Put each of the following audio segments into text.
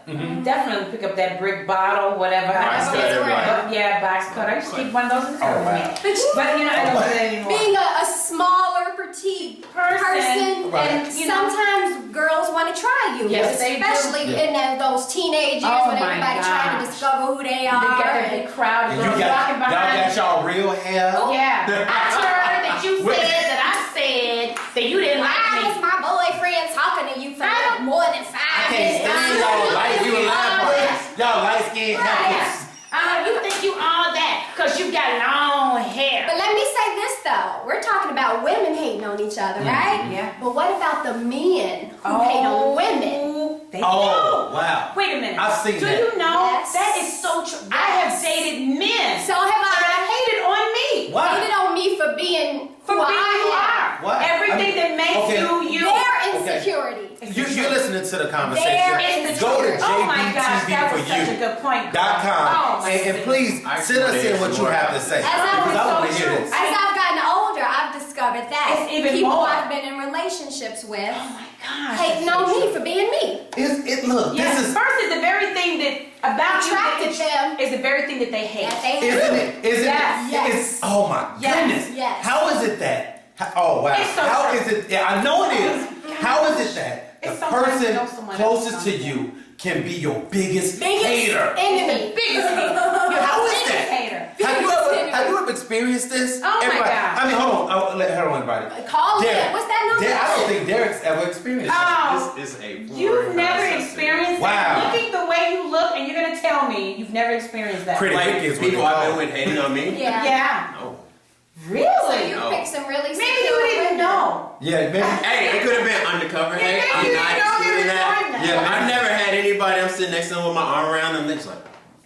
Definitely pick up that brick bottle, whatever. Box cutter, right? Yeah, box cutter. I used to keep one of those in the car with me. But you know, I don't do that anymore. Being a smaller, petite person, right. and sometimes girls want to try you. Yes, they do. Especially in those teenage years when everybody trying to discover who they are. They got that big crowd of girls walking Y'all behind. got y'all real hair. Yeah. I heard that you said that I said that you didn't like me. Why is my boyfriend talking to you for more than 5 minutes? Y'all light skinned happy. You think you all that because you got long hair. But let me say this though, we're talking about women hating on each other, right? Yeah. But what about the men who hate on women? They know. Wow. Wait a minute. I've seen Do that. you know Yes. that is so true? I have dated men So have that I. hated on me. Why? Hated on me for being For who being who you I are. Why? Everything that makes you. Their insecurity. You're listening to the There conversation. is Go to Oh my gosh, that was such a good point. JBTV4you.com and please send us in what you have to say. As I Because I want to so hear true. this. As I've gotten older, I've discovered that It's even people more. I've been in relationships with Oh my gosh. hating that's so on me true. for being me. Look, Yes, this is. first is the very thing that about Attracted you them. is the very thing that they hate. That they Isn't hate. it? Isn't Yes. it? Yes. It's, oh my Yes. goodness. Yes. How is it that? Oh wow. It's so How true. is it? Yeah, I know it is. How is it that the It's so nice to person know someone closest else to knows you can be your biggest hater? enemy. Biggest hater. How is Biggest that? hater. Have you ever experienced this? Oh my Everybody- God. I mean, hold on. Hold on, everybody. Call Derek. it. What's that number? I don't think Derek's ever experienced it. Oh, This is a you've never experienced Wow. that. Look at the way you look, and you're gonna tell me you've never experienced that. Pretty Like Rick is what people they I've call been it. with hating on me. Yeah. Yeah. No. So Really? you No. picked some really Maybe secure you didn't women. know. Yeah, maybe. Hey, it could have been undercover hate. I'm Maybe you not didn't know they excluding were that. doing that. Yeah. I've never had anybody. I'm sitting next to them with my arm around them. They're just like,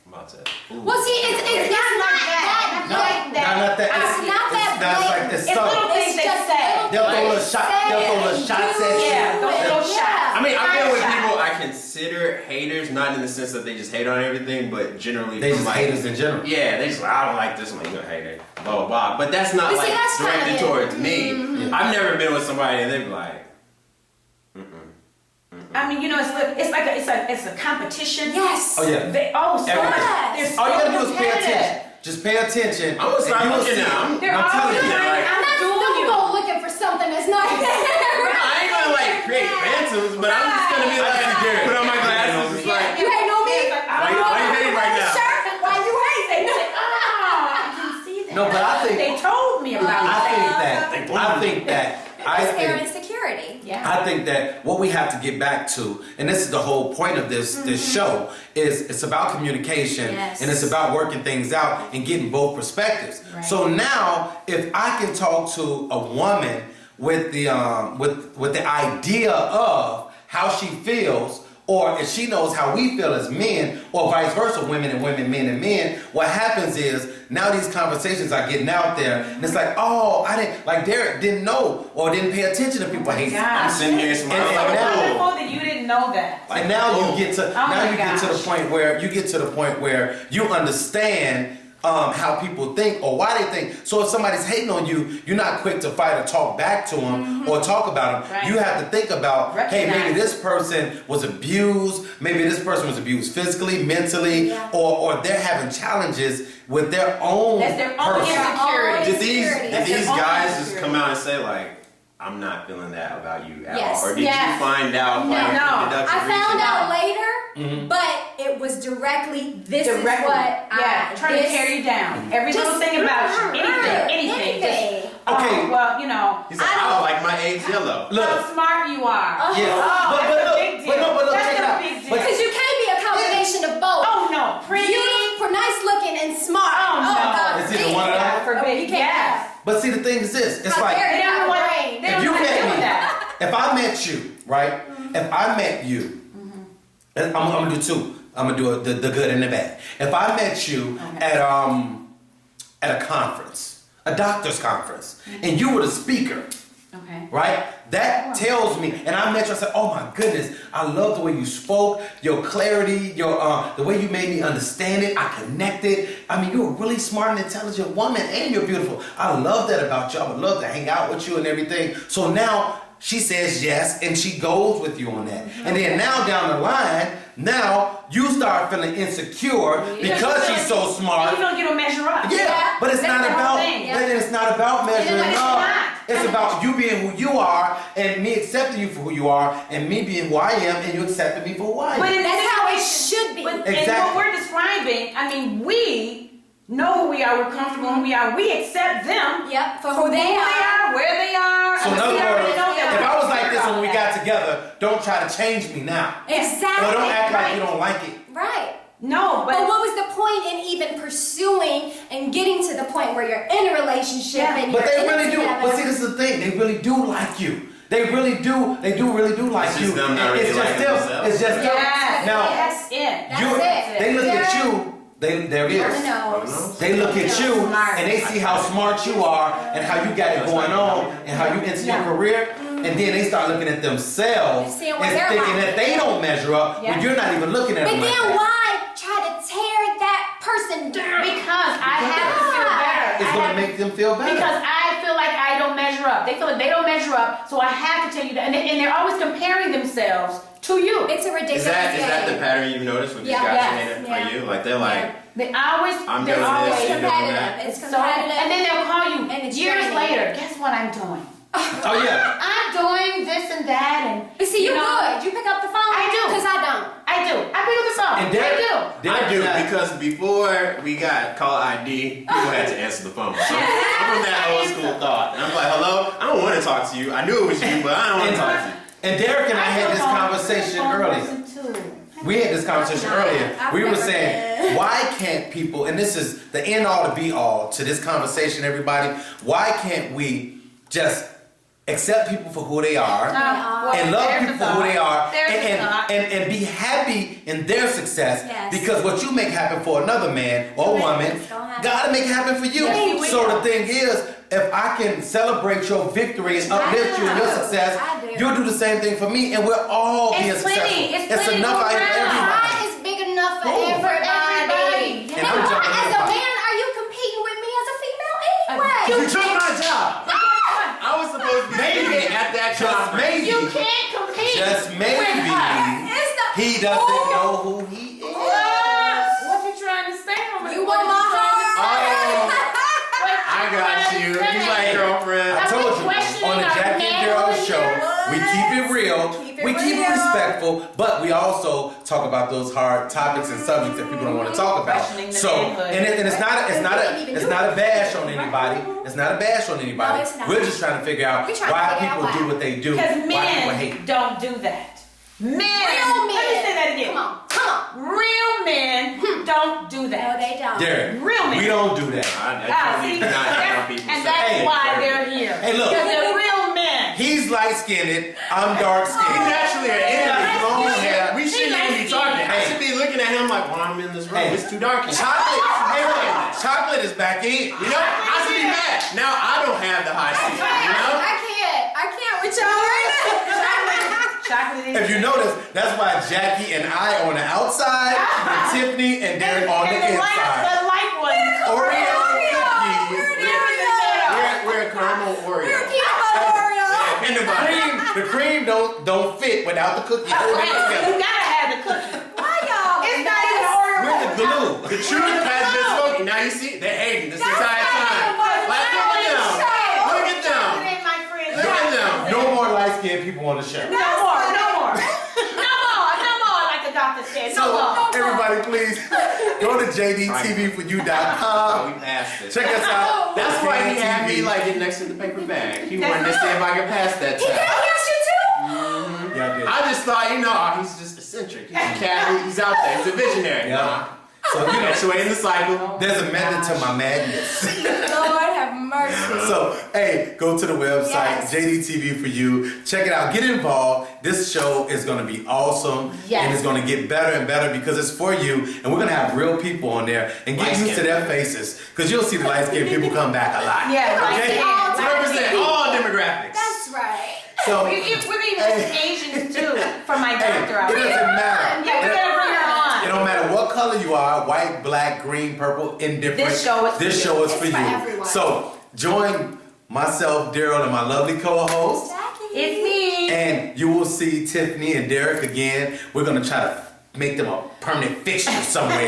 I'm about to. Ooh. Well, see, it's not like that. No, like that. not that. It's not that That's like blatant. it's It's little subtle. things they just say. little They'll throw things little shot. they They'll throw little say shots and at you. Yeah, those do little it. shots. I mean, I've been with Shot. people I consider haters, not in the sense that they just hate on everything, but generally They from just like, haters in general. yeah, they just like, I don't like this one, you're gonna hate it, blah blah blah. But that's not But like see, that's directed kinda it. towards me. I've never been with somebody and they be like, I mean, you know, it's a competition. Yes. Oh yeah. So Yes. they're so All you gotta do is pay competitive. attention. Just pay attention. I'm gonna start and you will looking see. now. They're I'm all telling you. trying. like- I'm Don't doing go you. looking for something that's not there. I ain't gonna like create phantoms, but I'm just gonna be like, Right. put on my glasses, it's like, You hate on me? why you hating right now? Why you hate? They say, oh, I didn't see that. No, but I think- they told me about I think that. It's their insecurity. Yeah. I think that what we have to get back to, and this is the whole point of this show, is it's about communication. Yes. And it's about working things out and getting both perspectives. Right. So now, if I can talk to a woman with the with the idea of how she feels, or if she knows how we feel as men, or vice versa, women and women, men and men, what happens is now these conversations are getting out there, and it's like, oh, I didn't, like Derek didn't know or didn't pay attention to people hating. God. I'm sitting here smiling And like So a now- fool. wonderful that you didn't know that. And now you get to my you get to the gosh. point where you understand how people think or why they think. So if somebody's hating on you, you're not quick to fight or talk back to them or talk about them. Right. You have to think about, hey, Recognize. maybe this person was abused, maybe this person was abused physically, mentally, Yeah. or they're having challenges with their own That's their own person. insecurity. Did these That's their own guys just insecurity. come out and say like, I'm not feeling that about you at Yes. all? Or did Yes. you find out No. like No. deductive I found reasoning? out later, but it was directly, this is Directly. what trying to tear you down. Every little thing about you. Anything. Just, Okay. well, you know. He's like, I don't like my eggs yellow. Look, How smart you are. yeah, Oh, but that's look, a big deal. but look, That's check it a out. big deal. But- Because you can't be a combination of both. Oh no, pretty. Beautiful, nice looking, and smart. Oh, no. God, It's either please. one or the other. God forbid. You can't Yes. have. But see, the thing is this, it's How like, dare They you don't have a want. brain. They if don't you know how to met do me, that. if I met you, right? If I met you, and I'm gonna do two. I'm gonna do the good and the bad. If I met you at a conference, a doctor's conference, and you were the speaker, Okay. Right? That tells me, and I met you, I said, oh my goodness, I love the way you spoke, your clarity, the way you made me understand it. I connected. I mean, you're a really smart and intelligent woman, and you're beautiful. I love that about you. I would love to hang out with you and everything. So now she says yes, and she goes with you on that. And then now down the line, now you start feeling insecure because she's so smart. You feel like you don't measure up. Yeah, but it's That's not the whole about thing. it's not about measuring It's up. not. It's about you being who you are and me accepting you for who you are and me being who I am and you accepting me for who I am. But in That's this how it situation- should be. And Exactly. what we're describing, I mean, we know who we are. We're comfortable in who we are. We accept them Yep, for for who they are. where they are. So in I mean, other we already words, know that if we're I was like this about when we that. got together, don't try to change me now. Exactly. Or don't act like right. you don't like it. Right. No, But what was the point in even pursuing and getting to the point where you're in a relationship Yeah. and But you're they in really it do. together? But see, this is the thing. They really do like you. They really do. They really do like It's you. just them not And really it's just liking them. themselves. It's just them. Yes. Now, That's it. That's you, it. they look at Yeah. you. There it On the is. nose. They look at you Smart. and they see how smart you are and how you got it going on and how you into your Yeah. career. And then they start looking at themselves They see and what they're thinking like. that they don't measure up when Yeah. you're not even looking at But them like then that. why try to tear that person down? Because I have to feel better. It's I going have- to make them feel better. Because I feel like I don't measure up. They feel like they don't measure up, so I have to tell you that. And they're always comparing themselves to you. It's a ridiculous Is that the game. pattern you've noticed with these Yeah. guys Yes. saying it Yeah. for you? Like they're like, They always, I'm they're doing this, always you're doing competitive. that. It's So, competitive. and then they'll call you And it's years draining. later. Guess what I'm doing? Oh, yeah. I'm doing this and that, and But see, you're you know, good. You pick up the phone. I do. Because I don't. I do. I pick up the phone. And Derek- I do. I do Derek- because before we got call ID, people had to answer the phone. So I'm from that old school thought. And I'm like, hello, I don't want to talk to you. I knew it was you, but I don't want to talk to you. And Derek and I had this feel phone- conversation phone earlier. person too. We had this conversation earlier. I've We were never saying, been. why can't people, and this is the end all to be all to this conversation, everybody, why can't we just accept people for who they are Well, and love there's people the for who they are There's the and, thought. and be happy in their success? Yes. Because what you make happen for another man or woman, It's gonna happen. gotta make happen for you. Yes, he will. So the thing is, if I can celebrate your victory and uplift you in your success, I do. you'll do the same thing for me, and we'll all be It's successful. plenty. It's plenty enough to out go of around. everybody. Pie is big enough for Oh. everybody. Everybody. And And I'm why, jumping as in a the man, are you competing with me as a female anyway? You took my job. I was supposed to be Maybe. at that Just conference. maybe. You can't compete. Just maybe. with us. It's the He doesn't know who he is. What you trying to say? You want my heart? I got you. He's like girlfriend. I told you questioning on the our Jackie and Daryl manhood show, here. we keep it real, Keep it we keep it real. respectful, but we also talk about those hard topics and subjects that people don't want to talk about. Questioning the So, manhood. and it's not a bash on anybody. It's not a bash on anybody. No, it's not. We're just trying to figure out We're trying to why figure out people why. do what they do. Because Why people hate. men don't do that. Men. Real men. Let me say that again. Come on. Real men don't do No, that. they don't. Derek, Real men. we don't do that. See, and that's Hey. why they're here. Hey, look. Because they're real men. He's light skinned, I'm dark He's skinned. actually an enemy. Long hair. We He shouldn't even be likes talking. you. I should be looking at him like, well, I'm in this room. Hey. It's too dark. in here. Hey, look, chocolate is back in. You know, I should be mad. Now I don't have the high seat. You know? I can't with y'all. Chocolate is If you notice, that's why Jackie and I on the outside, and Tiffany and Derek on the and inside. the light ones. Oreo cookie. We're a caramel Oreo. And the cream don't fit without the cookie. Hold it You together. gotta have the cookie. Why y'all? It's not even Oreo. We're the glue. The truth has been spoken. Now you see, they're hating this entire time. Like, look at them. Look at them. Chocolate ain't my friend. Look at them. No more light skinned people on the show. No more. No more. Like the doctor said. No So more. everybody, please go to jdtvforyou.com. We passed it. Check us out. That's why he had me JDTV. like getting next to the paper bag. He wanted to see if I could pass that He got test. against you too? Yeah, good. I just thought, you know, oh, he's just eccentric. He's a cat. He's out there. He's a visionary. Yeah. So you know, Perpetuating the cycle. there's a method to my madness. Lord have mercy. So, hey, go to the website, Yes. JDTV for you. Check it out. Get involved. This show is going to be awesome. Yes. And it's going to get better and better because it's for you. And we're going to have real people on there and get used to their faces. Because you'll see the light skinned people come back a lot. Yeah, Okay? light-skinned. To represent all demographics. That's So We're even Asians too for my doctor out it there. doesn't matter. Yeah, we're gonna bring her on. It don't matter what color you are, white, black, green, purple, indifferent. This show is for This you. show is It's for for you. everyone. So join myself, Daryl, and my lovely co-host, Jackie. It's me. and you will see Tiffany and Derek again. We're gonna try to make them a permanent fixture somewhere.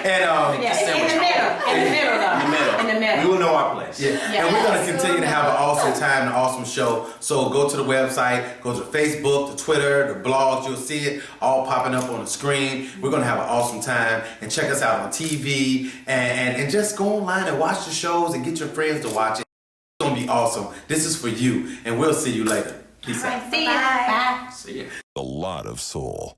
And Yeah, in the middle. In the middle though. In the middle. In the middle. We will know our place. yeah, Yeah. and we're gonna Yes. continue to have an awesome time, an awesome show. So go to the website, go to Facebook, the Twitter, the blogs. You'll see it all popping up on the screen. We're gonna have an awesome time, and check us out on TV, and just go online and watch the shows and get your friends to watch it. It's gonna be awesome. This is for you, and we'll see you later. Peace out. See ya. Bye. Bye. See ya. A lot of soul.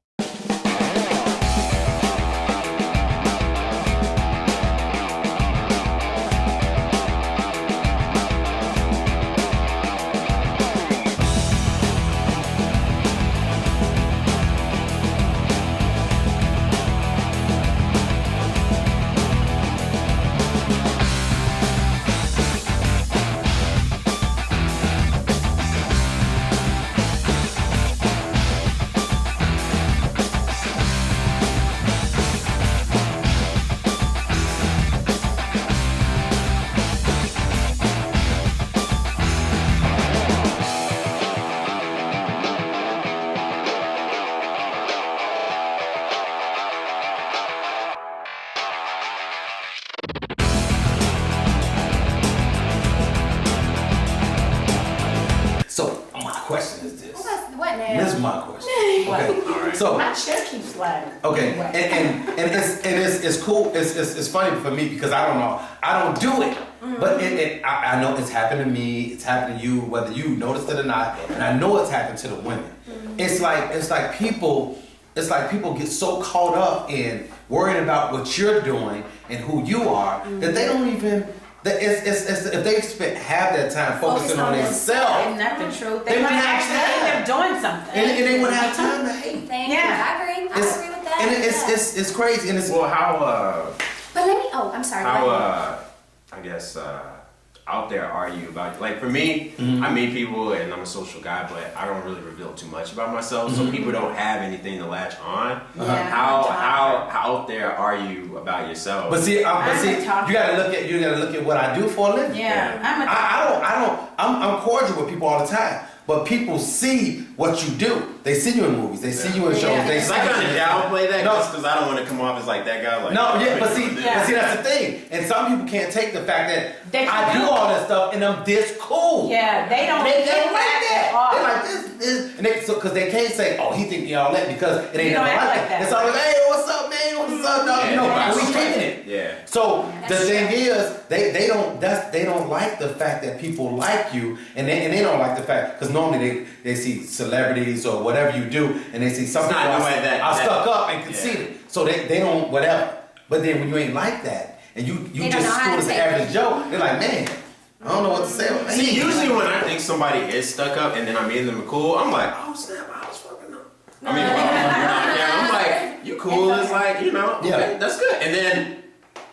So my question is this. What now? This is my question. Okay. All right. So My chair keeps sliding. okay, Anyway. and it's cool. It's funny for me because I don't know. I don't do it. But I know it's happened to me. It's happened to you, whether you noticed it or not. And I know it's happened to the women. It's like people get so caught up in worrying about what you're doing and who you are that they don't even. If they spent half that time focusing on themselves, Isn't that the truth? They They might wouldn't have actually time. think they're doing something. and they wouldn't have time to hate. Thank Yeah. you. I agree. I agree with that. And Yeah. it's crazy. And it's Well, how But let me. Oh, I'm sorry. how go ahead. I guess out there are you about, like, for me, I meet people and I'm a social guy, but I don't really reveal too much about myself, so people don't have anything to latch on. Yeah. How out there are you about yourself? But see, I'm a you talker. gotta look at what I do for a living. Yeah, I'm a I'm cordial with people all the time, but people see what you do. They see you in movies. They see you in shows. Yeah. They Cause see I kind of downplay that No. just because I don't want to come off as like that guy. Like, No, yeah, but see, Yeah. that's the thing. And some people can't take the fact that That you I do do. all that stuff and I'm this cool. Yeah, they don't. They don't like act that. off. They're like this, and they because they can't say, "Oh, he think y'all that," because it ain't You don't never act like like that. that. It's always, "Hey, what's up, man? What's up, dog?" Yeah, You know, yeah. we kicking it. Yeah. So the That's thing true. is, they don't like the fact that people like you, and they don't like the fact because normally they see celebrities or whatever you do, and they see some It's people not are, doing that- are that- stuck up and yeah. conceited, so they don't whatever. But then when you ain't like that, and you They don't just know how cool to as an take average it. Joe, they're like, man, I don't know what to say. See, usually when I think somebody is stuck up and then I meet them cool, I'm like, oh snap, I was fucking up. I mean, yeah, I'm like, you cool. It's like, you know, okay, Yeah. that's good. And then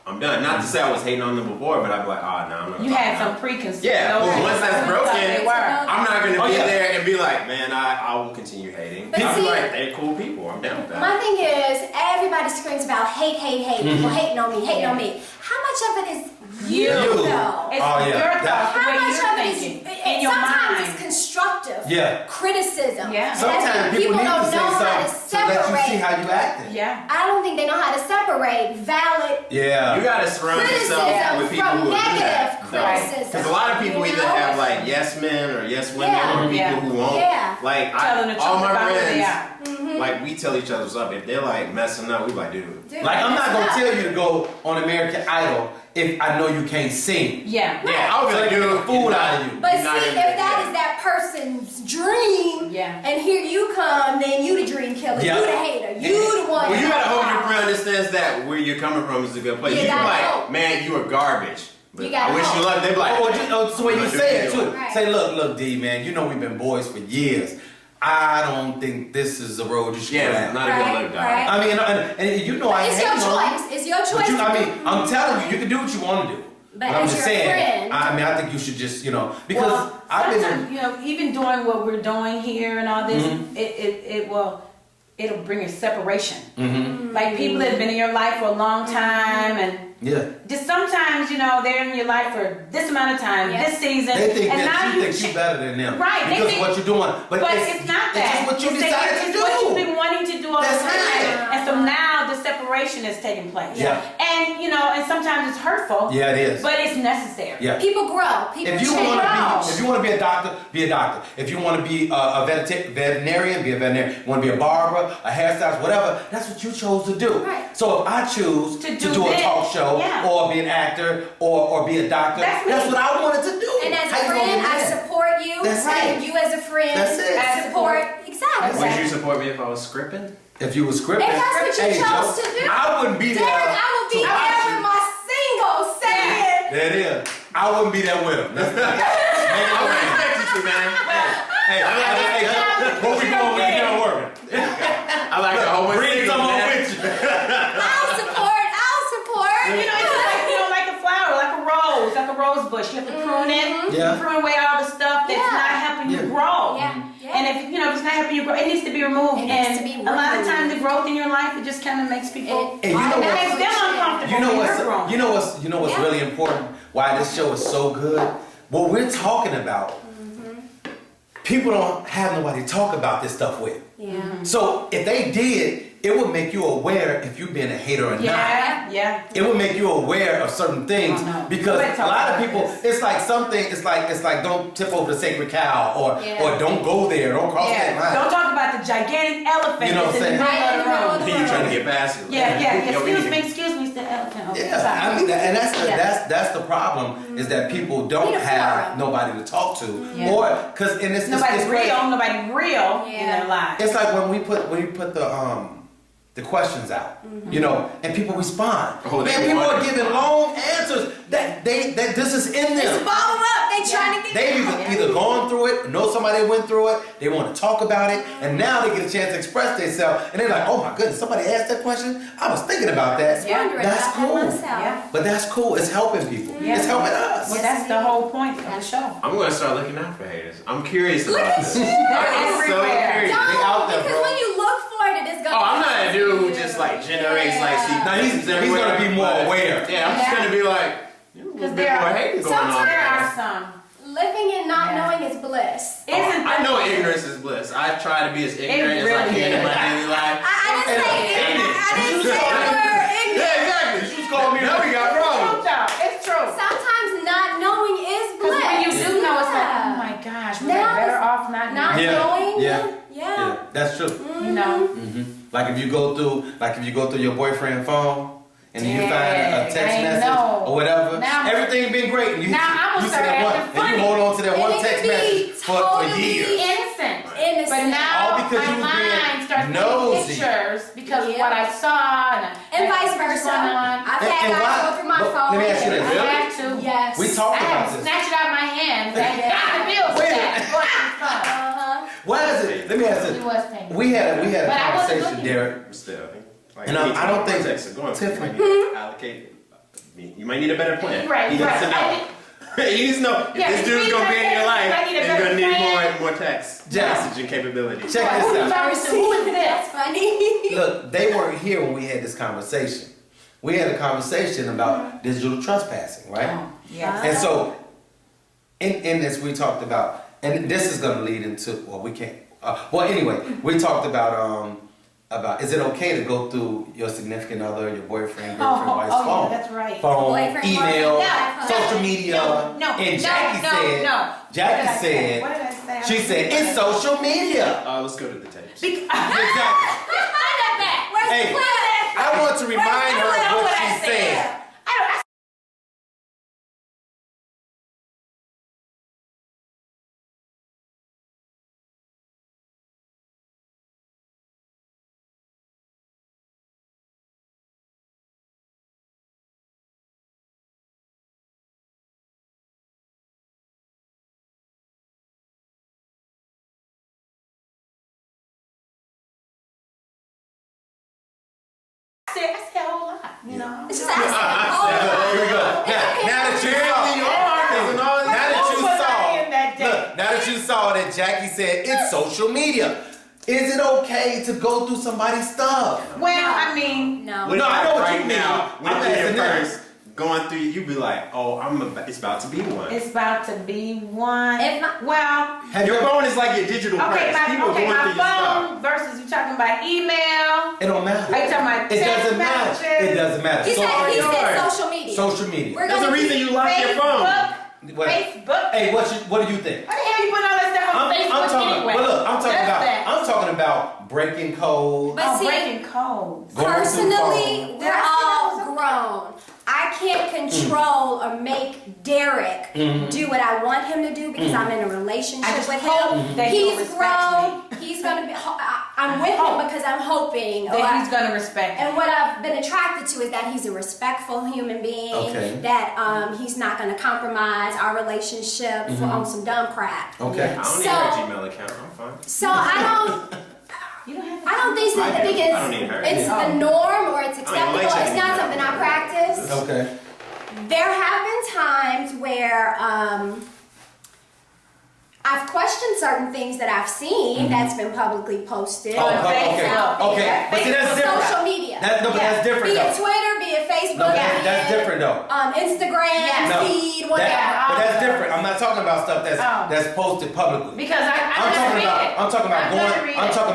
I'm done. Not to say I was hating on them before, but I'd be like, oh no, I'm not. You had some preconceived. Yeah, but notions once that's of broken, what they were. I'm not gonna Oh, be yeah. there and be like, man, I will continue hating. But I'll be see- like, they're cool people. I'm down with that. My thing is, everybody screams about hate, people hating on me, hating Yeah. on me. How much of it is You. though? It's Oh, yeah. your That- thoughts, the How way much you're of it is? thinking, in your Sometimes mind. it's constructive. Yeah. Criticism. Yeah. And I Sometimes think people need to don't say know how to something to let you see separate. how you acting. Yeah. I don't think they know how to separate valid Yeah. You gotta surround yourself criticism with people from who will do negative that. criticism. Because a lot of people You either know? have like yes men or yes women Yeah. or people Yeah. who won't. Yeah. Like Telling the truth all my about who they friends, are. like we tell each other's up. If they're like messing up, we like, dude. Dude, Like, I'm not gonna that's tell up. you to go on American Idol if I know you can't sing. Yeah. Yeah, I would be So like, they make dude, a fool you're out not- of you. But you're see, not if gonna get that that. is that person's dream, Yeah. and here you come, then you the dream killer, Yeah. you the hater, you the one. Well, you gotta hope your friend understands that where you're coming from is a good place. You You can be gotta like, hope. man, you are garbage. But You gotta I wish you hope. luck. They be like, So when you say it too, Right. say, look, D, man, you know we've been boys for years. I don't think this is the road you should go yeah, down. not a good Right, look, dog. right. I mean, and you know I It's hate your on you. choice. It's your choice. But you, to I do. mean, I'm telling you, you can do what you want to do. But I'm as just your saying. friend, I mean, I think you should just, because Well, I've been. sometimes, even doing what we're doing here and all this, Mm-hmm. it'll bring a separation. Mm-hmm. Like people that have been in your life for a long time, and Yeah. just sometimes, they're in your life for this amount of time, Yes. this season, They think and now that you think you better than them. Right, they Because think- of what you're doing. But, But it's not that. It's just what you It's decided to it's do. what you've been wanting to do all That's the time. it. And so now the separation is taking place. Yeah. And, and sometimes it's hurtful. Yeah, it is. But it's necessary. Yeah. people grow. People If you change. want to be a doctor, be a doctor. If you want to be a veterinarian, be a veterinarian. You want to be a barber, a hairstylist, whatever. That's what you chose to do. Right. So if I choose To to do do a this, talk show yeah. or be an actor or be a doctor, That's that's me. what I wanted to do. And as How a you gonna friend, do I that? support you. That's and it. you as a friend, That's it. I support. Exactly. Would you support me if I was scripting? If you were scripting, If that's what you hey, chose Joe, to do. I wouldn't be there. Derek, I will be to watch there you. with my single saying. There it is. I wouldn't be there with him. That's I would expect you to, man. hey, Joe, what we doing when we done working? I like the whole Bring some on with you. I'll support. It's just like a flower, like a rose bush. You have to prune it. Yeah. You prune away all the stuff that's Yeah. not helping you Yeah. grow. Yeah. Yeah. And if it's not helping you grow, it needs to be removed. It and needs to be a lot of removed. times the growth in your life, it just kind of makes people. And you know it what? makes them uncomfortable. You know when what's you're grown. you know what's Yeah. really important? Why this show is so good? What we're talking about, people don't have nobody to talk about this stuff with. Yeah. So if they did, it would make you aware if you've been a hater or not. Yeah. It would make you aware of certain things Oh, no. because Nobody a talks lot of about people, this. it's like don't tip over the sacred cow Yeah. or don't go there, don't cross that line. Don't talk about the gigantic elephant You know that's what in I'm the saying? middle of the Right in the room. middle of You trying to get past it. Yeah. Yo, we need Excuse me, it's the elephant. Okay, Yeah, sorry. I mean, and Yeah. that's the problem is that people don't Need a have forum. nobody to talk to, Yeah. or because in this Nobody it's crazy. real in Yeah. their lives. It's like when we put the questions out, and people respond. Oh, they Man, people want are to giving respond. long answers that this is in It's them. bottled up. They trying to get They've it out. either gone through it, know somebody that went through it, they want to talk about it, and now they get a chance to express themselves, and they're like, oh my goodness, somebody asked that question? I was thinking about that. Yeah. Wondering That's about that cool. myself. Yeah. But that's cool. It's helping people. Yeah. It's helping us. Well, that's the whole point of the show. I'm gonna start looking out for haters. I'm curious Look about at this. you. They're I'm so everywhere. curious. They out there, because bro. when you look for it, it's gonna. Oh, I'm not a come dude to who you. just like generates like see Now, he's everywhere, gonna be more but- aware. Yeah, I'm just Yeah. gonna be like, Because bit more hate going on. there are some. Living and not Yeah. knowing is bliss. Isn't I that know the- ignorance is bliss. I try to be as ignorant as I really can in my is. daily life. I didn't say And- it. I didn't You say said the it. word ignorant. Yeah, exactly. She was calling me. Now we got problems. It's true. Sometimes not knowing is Because bliss. when you do know, it's like, Yeah. oh my gosh, we're Now better it's off not Not knowing. Yeah. knowing. Yeah. Yeah. Yeah, that's true. You know? Like if you go through your boyfriend's phone and you find Yeah, a text I message know. or whatever, Now- everything been great. And you Now I'm you gonna see that start one, acting and you funny. hold on to that And one it text could be message for totally years. Innocent. Innocent. But now All because my you was being mind starts nosy. taking pictures because of Yeah. what I saw And vice what's versa. going on. I've And- had and guys why- go through my but phone. let me ask you this. I Really? have to. Yes. We talked I about have to this. snatch it out of my hands. I got the bill for Wait a that. minute. What's the phone? Uh-huh. Why is it? Let me ask He this. was paying. We had a But I wasn't conversation, looking. Derek. Still, like, And I don't think context is going. Tiffany- You might need to allocate. You might need a better plan. Right, He needs right. to know. He needs to know if Yeah, this if dude's we gonna be in your got life, that, I need a then you're gonna better need plan. more text Yes. messaging capability. Check Who this you out. talking to? Who is That's this? funny. Look, they weren't here when we had this conversation. We had a conversation about digital trespassing, right? Oh, yes. And so, in this, we talked about, and this is going to lead into, well, we can't. Well, anyway, we talked about is it okay to go through your significant other, your boyfriend, girlfriend, wife's yeah, phone? that's right. Phone, Boyfriend, email, boyfriend. social media, and Jackie said, Jackie said, What did I say? she said, it's social media. Let's go to the tapes. Exactly. Where's Hey, the clip? I want to remind her of what she said. I said a whole lot. you know. It's just asking. There we go. Now that you now that you saw that Jackie said it's social media, is it okay to go through somebody's stuff? Well, No. I mean, No. What No, I know what right you mean. now, when I'm you're asking them. first going through, you be like, oh, it's about to be one. it's about to be one. If not- Well, Have Your you- phone is like your digital okay, purse. People my going through your stuff. phone versus you talking about email. It don't matter. Are you talking about It text doesn't matter. messages? It doesn't matter. He So said are he yours. said social media. Social media. We're There's a gonna reason you lock your phone. What? Facebook. Hey, what do you think? Why the hell you putting all that stuff on Facebook talking. anyway? But look, I'm That's talking about breaking code. But see, breaking codes. Going through personally, phone. we're all grown. I can't control or make Derek do what I want him to do because I'm in a relationship I just with hope him. that he'll He's respect grown. He's gonna be. I'm with him because I'm hoping. That he's gonna respect. And what I've been attracted to is that he's a respectful human being. Okay. That he's not going to compromise our relationship on some dumb crap. Okay. I don't So- need her Gmail account. I'm fine. So You don't have to. I don't think so. I think I don't need her. it's the norm or it's like acceptable. It's checking not email. something I practice. Okay. There have been times where I've questioned certain things that I've seen that's been publicly posted Oh, on okay. Facebook. Okay. But see, that's different. Social media. But that's different Be it though. Twitter, be it Facebook, No, be that's it, different though. Instagram, Yeah. No. feed, whatever. But that's different. I'm not talking about stuff Oh. that's posted publicly. Because I'm talking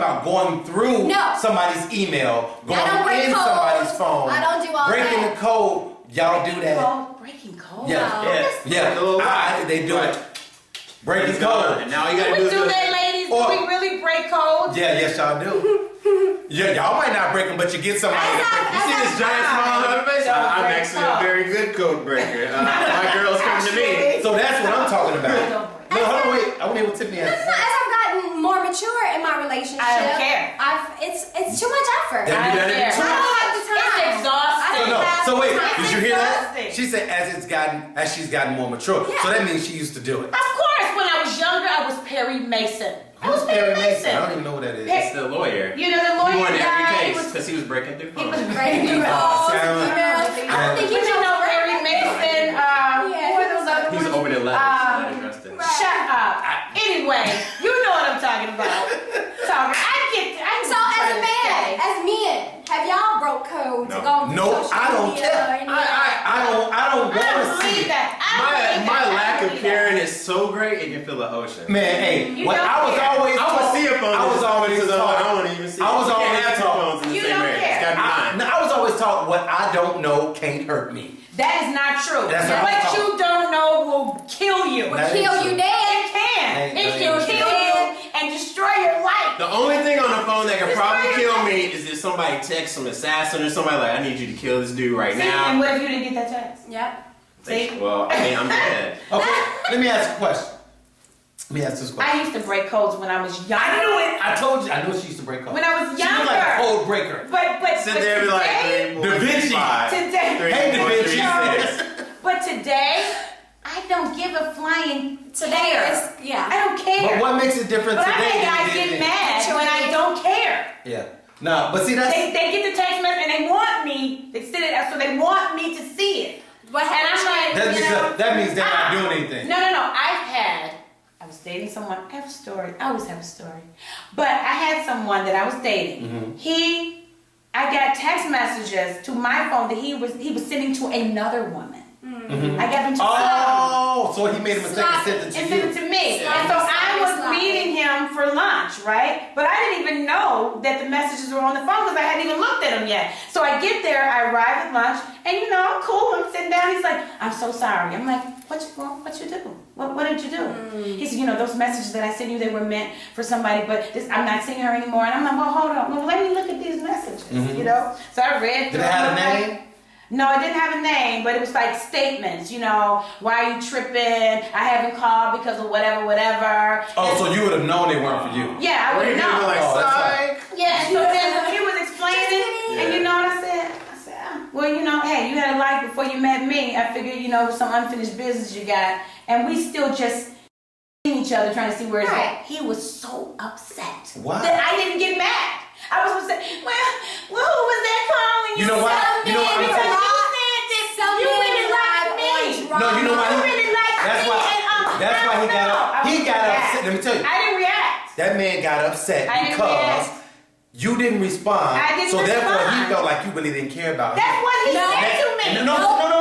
about going through No. somebody's email, going I don't break in codes. somebody's phone. I don't do all breaking that. the code. Y'all do that. Breaking code. Yeah. No. Yeah. They do it. Breaking code. And now you Do gotta we do do this. that, ladies? Or- Do we really break codes? Yeah, yes, y'all do. Yeah, y'all might not break them, but you get somebody to break You see this giant smile on her face? Don't I'm break actually a code. very good code breaker. My girls come to me. So that's what I'm talking about. Don't break. No, hold on, wait. I want to hear what Tiffany has to As say. I've gotten more mature in my relationship, I don't care. It's too much effort. Have you I done don't it care. too? I don't have the time. It's exhausting. I So don't no. have So wait, the time. did you hear that? exhausting. She said as she's gotten more mature. Yeah. So that means she used to do it. Of course, when I was younger, I was Perry Mason. I was Who's Perry I Mason. don't even know what that is. It's the lawyer. You know the He lawyer won every guy. He case was because he was breaking through he was phones. breaking through codes. Sound- I don't think But you you know Perry Mason. Who are those other He's ones? opening letters. Interesting. Shut up. Anyway, you know what I'm talking about. So as men, have y'all broke codes No. or gone through No, social I don't media care. or anything? I don't I want don't to see believe it. that. I don't believe My that. lack I don't of believe that. caring is so great it can fill the ocean. Man, hey, You when don't I was care. always I would taught, see a phone. I was always to the I taught. don't want to even see. I was You can't always have two taught- phones in the You same don't area. care. It's gotta be mine. I was always taught what I don't know can't hurt me. That is not true. That's what What I'm talking. you don't know will kill you. That Kill ain't you true. dead. It can. Ain't- It that can ain't kill true. you and destroy your life. The only thing on the phone that can probably Destroy kill your me is if somebody texts some assassin or somebody like, I need you to kill this dude right See, and now. what if you didn't get that text? Yep. See? Well, I mean, I'm dead. Okay, let me ask a question. Let me ask this question. I used to break codes when I was younger. I knew it. I told you. I knew she used to break codes. When I was She was like a younger. code breaker. But Sit there and be like, today, 3, 4, Da 3, Vinci. 5. Today. 3, Hey, Da 4, 3, Vinci. 6. but today, I don't give a flying Today care. is yeah. I don't care. But what makes it different But I today? think than I it did get then? mad when I don't care. Yeah. No, but see that's They get the text message and they want me. They send it out so they want me to see it. What And I'm like, that's you because know, that means they're not doing anything. No. I was dating someone. I have a story. I always have a story. But I had someone that I was dating. Mm-hmm. I got text messages to my phone that he was sending to another woman. I got them to Oh, so he made a mistake and sent it and to sent you. it to me. Sloppy, And so I was sloppy. meeting him for lunch, right? But I didn't even know that the messages were on the phone because I hadn't even looked at them yet. So I get there, I arrive at lunch, and you know, I'm cool. I'm sitting down. He's like, I'm so sorry. I'm like, what you do? What did you do? He said, you know, those messages that I sent you, they were meant for somebody, but I'm not seeing her anymore. And I'm like, well, hold on. Well, let me look at these messages, you know? So I read Did through it have a them, I'm like, name? no, it didn't have a name, but it was like statements, you know, why are you tripping? I haven't called because of whatever. Oh, so you would have known they weren't for you. Yeah, I What would are you have doing? known. Like, Oh, that's psych? Yeah, so then he was explaining, and you know what I said? I said, well, you know, hey, you had a life before you met me. I figured, you know, some unfinished business you got, and we still just seeing each other trying to see where it's Right. at. He was so upset Why? that I didn't get mad. I was upset. Well, who was that calling you? You know why? You know what? I'm Because me tell you. I didn't react. That man got upset I didn't because react. you didn't respond. I didn't so therefore, he respond. felt like you really didn't care about him. That's what he No. said to me. No,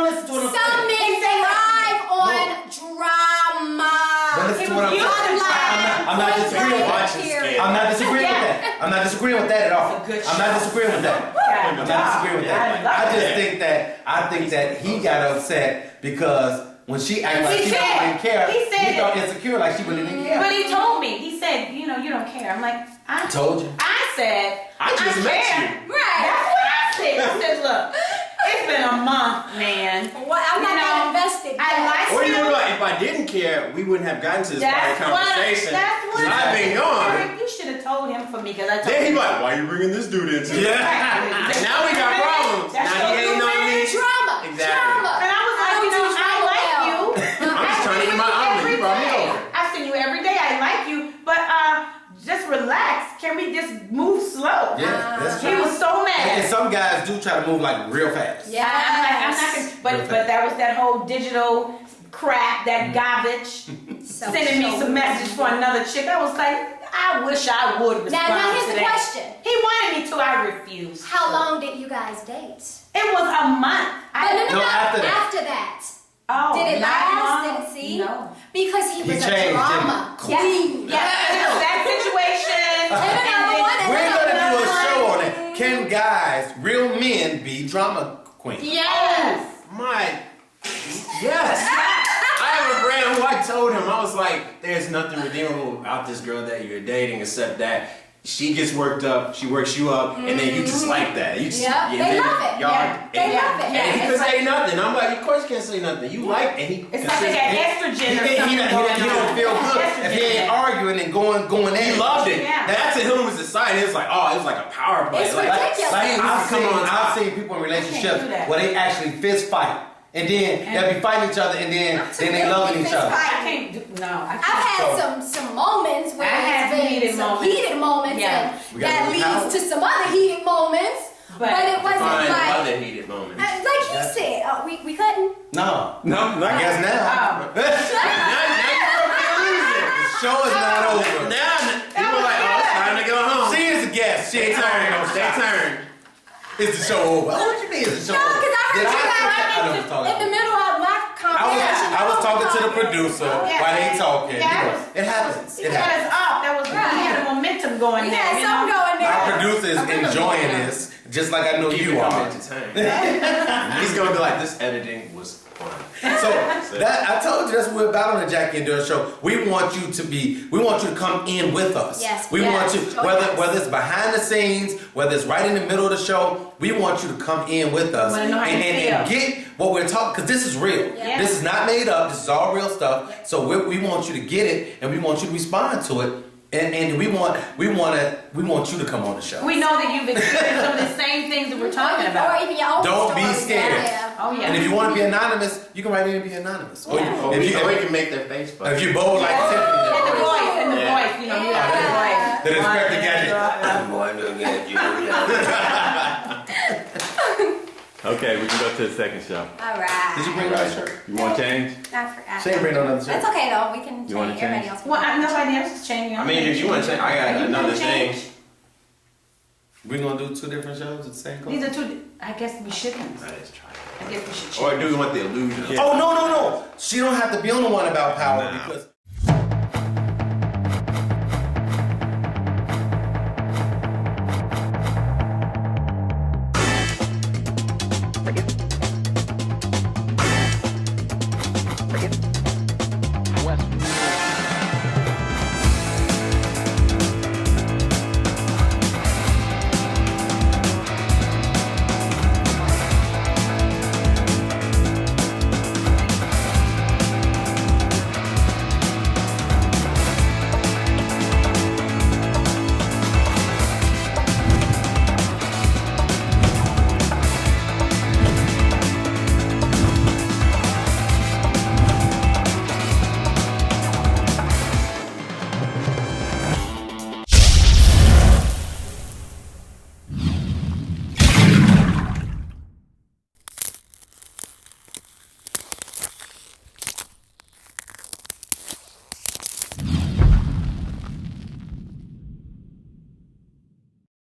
listen to what I'm Some saying. men thrive on drama. But listen to what I'm You saying. I'm not disagreeing with that. I'm not disagreeing with that. I'm not disagreeing with that at all. That's a good I'm not shot. disagreeing with that. I'm not disagreeing with that. I think that he got upset because when she acted like she really didn't care, he felt insecure like she really didn't care. But he told me. He said, you know, you don't care. I'm like, I Told you. I said, I just met care. you. Right. That's what I said. I said, look, it's been a month, man. Well, I'm not You know, that invested. I like Or you you. know what? If I didn't care, we wouldn't have gotten to this part of the conversation. That's what. I've been gone. Eric, you should have told him for me because I told Then he him. like, why you bringing this dude into it? Yeah. Now we got problems. That's Now he your hating on me. Drama. Exactly. Drama. And I was like, you know, I like you. I'm just trying to get my omelet. You brought me over. I seen you every day. I like you, but just relax. Can we just move slow? Yeah, that's He true. was so mad. And some guys do try to move like real fast. Yeah. I'm not gonna, but that was that whole digital crap, that garbage, sending me some messages for another chick. I was like, I wish I would respond Now here's to the that. question. He wanted me to, I refused. How long did you guys date? It was a month. No, after that. After that. Oh, Did it not last? long. Did it see? No. Because he was a changed, drama Yeah, queen. yeah, it was that situation. We're gonna do a show on it. Can guys, real men, be drama queens? Yes. My, yes. I have a friend who I told him, I was like, there's nothing redeemable about this girl that you're dating except that she gets worked up, she works you up, and then you just like that. You just, Yeah, they love it. They love it. And he it's could like- say nothing. I'm like, of course you can't say nothing. You like, and he. It's like they got estrogen or something He going don't on. feel good if he ain't arguing and going at He it. loved it. Yeah. That to him was exciting. It was like, oh, it was like a power play. It's like, ridiculous. Like, I've seen people in relationships do that. where they actually fist fight. And then they'll be fighting each other and then they loving each other. I can't do, no, I I've can't. had some moments where I had it's been heated some moments. heated moments, Yeah. We and got that to leads look to some other heated moments. But it wasn't Find like other heated moments. like he said. We couldn't. No. No, I guess now. Oh. Now you're losing. The show is not over. Now people are like, oh, it's time to go home. She is a guest. She They ain't turning no turn. They shots. turn. Is the show over? What you mean is the show No, over? because I heard Did you I know guys what talking in the about? middle of my conversation. I was talking to the producer Yeah. while they talking. Yeah. You know, it happens. He It had happens. us up. That was Right. we had a momentum going We there. had you some know? going there. Our producer is enjoying this, just like I know Keep you it are. entertained. He's gonna be like, this editing was fun. So that I told you that's what we're about on the Jackie and Daryl show. We want you to come in with us. Yes, We yes. want you Oh, yes. whether it's behind the scenes, whether it's right in the middle of the show, we want you to come in with us wanna know how you and feel. get what we're talking, because this is real. Yeah. This is not made up. This is all real stuff. So we want you to get it and we want you to respond to it. And we want you to come on the show. We know that you've experienced some of the same things that we're talking Or about. even your own Don't be stories. scared. Yeah. Oh yeah. And if you want to be anonymous, you can write in and be anonymous. Or Yeah. Or if you we can make their face fun. if you bold like and the Tiffany. voice, and the Yeah. voice, you know, you got the Yeah. voice. The respect to get it. I'm going to get you. Okay, we can go to the second show. All right. Did you bring that shirt? You want to change? I forgot. She ain't bring no other shirt. That's okay though. We can You wanna change. Everybody change? else. Well, nobody else is changing. I mean, if you want to change, I Are got you another gonna thing. change? We gonna do 2 different shows at the same time? These are two. I guess we shouldn't. Let's try it. I guess we should. Or change. do we want the illusion? Oh no! She don't have to be on the one about power Nah. because